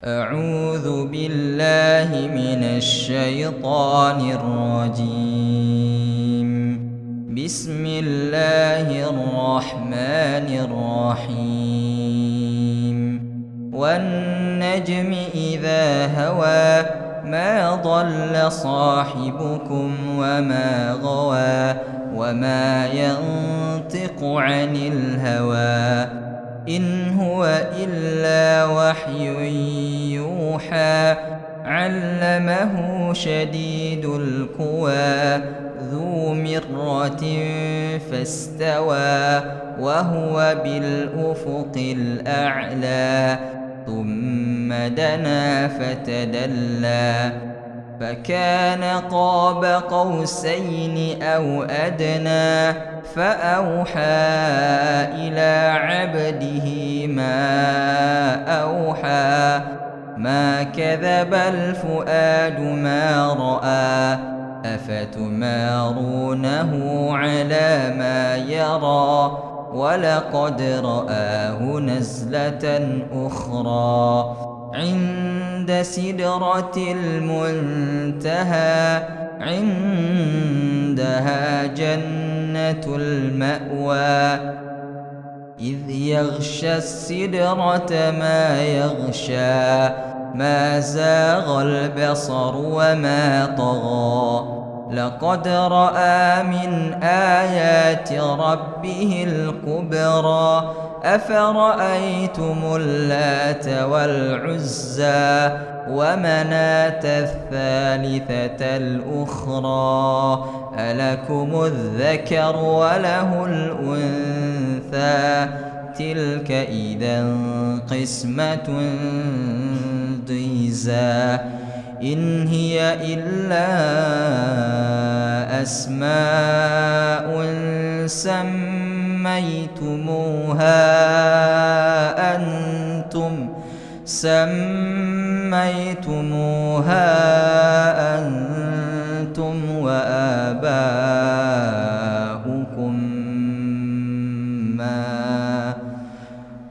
أعوذ بالله من الشيطان الرجيم. بسم الله الرحمن الرحيم. والنجم إذا هوى ما ضل صاحبكم وما غوى وما ينطق عن الهوى إن هو إلا وحي يوحى علمه شديد القوى ذو مرة فاستوى وهو بالأفق الأعلى ثم دنا فتدلى فكان قاب قوسين أو أدنى فأوحى إلى عبده ما أوحى ما كذب الفؤاد ما رأى أفتمارونه على ما يرى ولقد رآه نزلة أخرى عند سدرة المنتهى عندها جنة المأوى إذ يغشى السدرة ما يغشى ما زاغ البصر وما طغى لقد رأى من آيات ربه الكبرى أفرأيتم اللات والعزى ومناة الثالثة الأخرى ألكم الذكر وله الأنثى تلك إذا قسمة ضيزى إن هي إلا أسماء سميتموها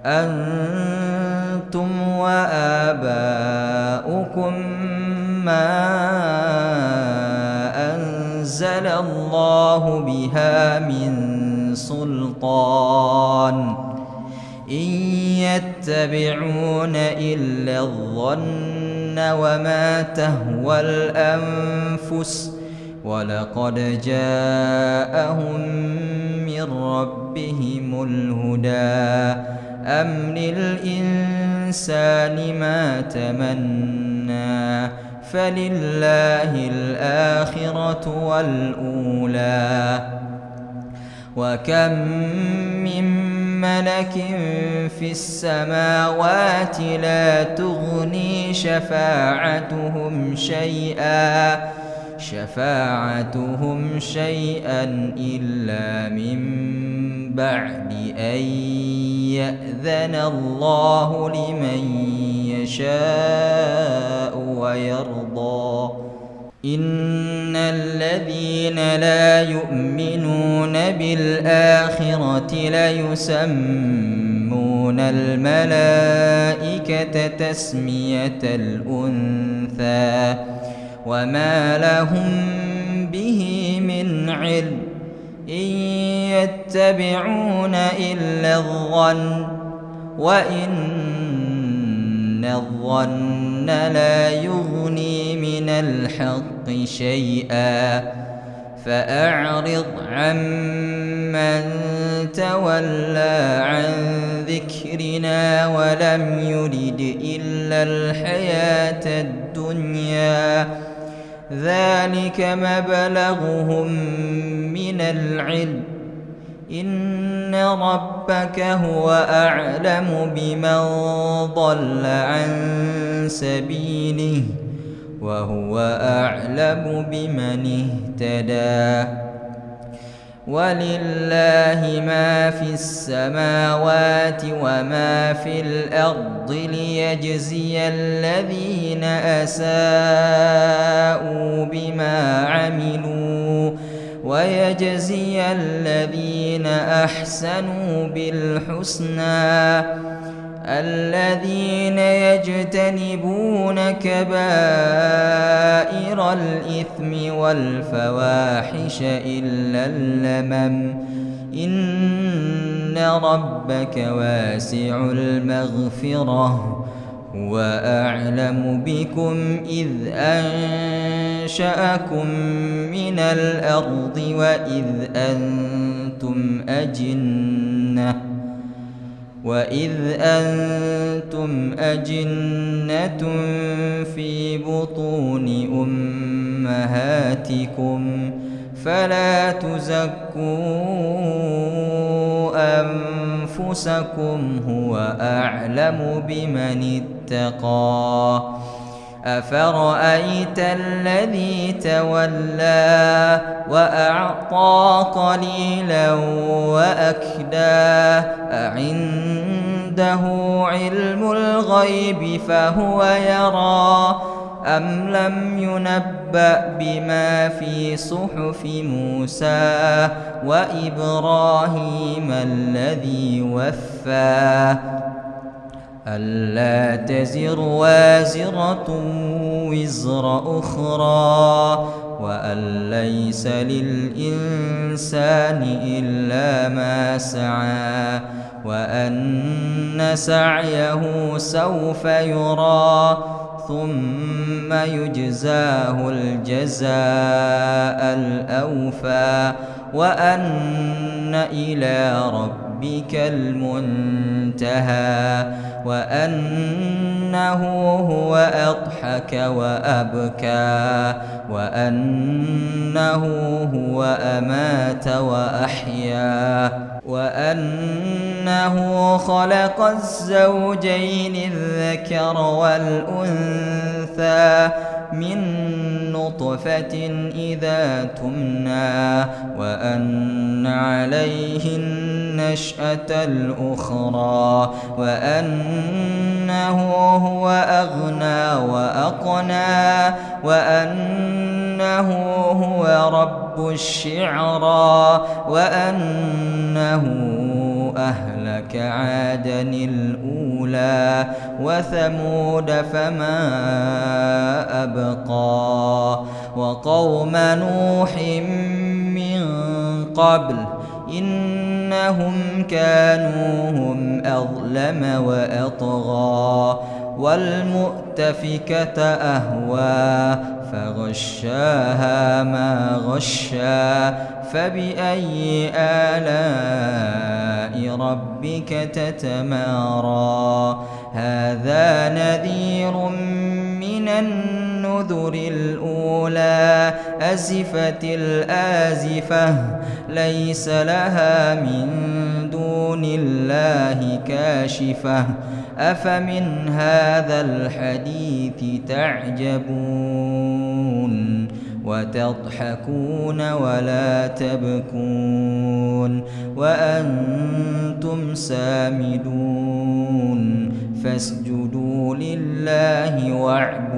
أنتم وآباؤكم ما أنزل الله بها من سلطان إن يتبعون إلا الظن وما تهوى الأنفس ولقد جاءهم من ربهم الهدى أم للإنسان ما تمنى فلله الآخرة والأولى وكم من ملك في السماوات لا تغني شفاعتهم شيئا إلا من بعد أن يأذن الله لمن يشاء ويرضى إن الذين لا يؤمنون بالآخرة ليسمون الملائكة تسمية الأنثى وما لهم به من علم إن يتبعون إلا الظن وإن الظن لا يغني من الحق شيئا فأعرض عمن تولى عن ذكرنا ولم يرد إلا الحياة الدنيا ذلك مبلغهم من العلم إن ربك هو أعلم بمن ضل عن سبيله وهو أعلم بمن اهتدى ولله ما في السماوات وما في الأرض ليجزي الذين أساءوا بما عملوا ويجزي الذين أحسنوا بالحسنى الذين يجتنبون كبائر الإثم والفواحش إلا اللمم إن ربك واسع المغفرة هو أعلم بكم إذ أنشأكم من الأرض وإذ أنتم أجنة في بطون أمهاتكم فلا تزكوا أنفسكم هو أعلم بمن اتقى أفرأيت الذي تولى وأعطى قليلا وأكدى أعنده علم الغيب فهو يرى أم لم ينبأ بما في صحف موسى وإبراهيم الذي وفى ألا تزر وازرة وزر أخرى وأن ليس للإنسان إلا ما سعى وأن سعيه سوف يرى ثم يجزاه الجزاء الأوفى وأن إلى ربك المنتهى وأنه هو أضحك وأبكى وأنه هو أمات وأحيا وأنه خلق الزوجين الذكر والأنثى من نطفة إذا تمنى وأن عليه النشأة الأخرى وأنه هو أغنى وأقنى وأنه هو رب الشعرى وأنه أهلك عادا الأولى وثمود فما أبقى وقوم نوح من قبل إنهم كانوا هم أظلم وأطغى والمؤتفكة أهوى فغشاها ما غشى فبأي آلاء ربك تتمارى هذا نذير من النذر الأولى أزفت الآزفة ليس لها من دون الله كاشفة أفمن هذا الحديث تعجبون وتضحكون ولا تبكون وأنتم سامدون فاسجدوا لله واعبدوا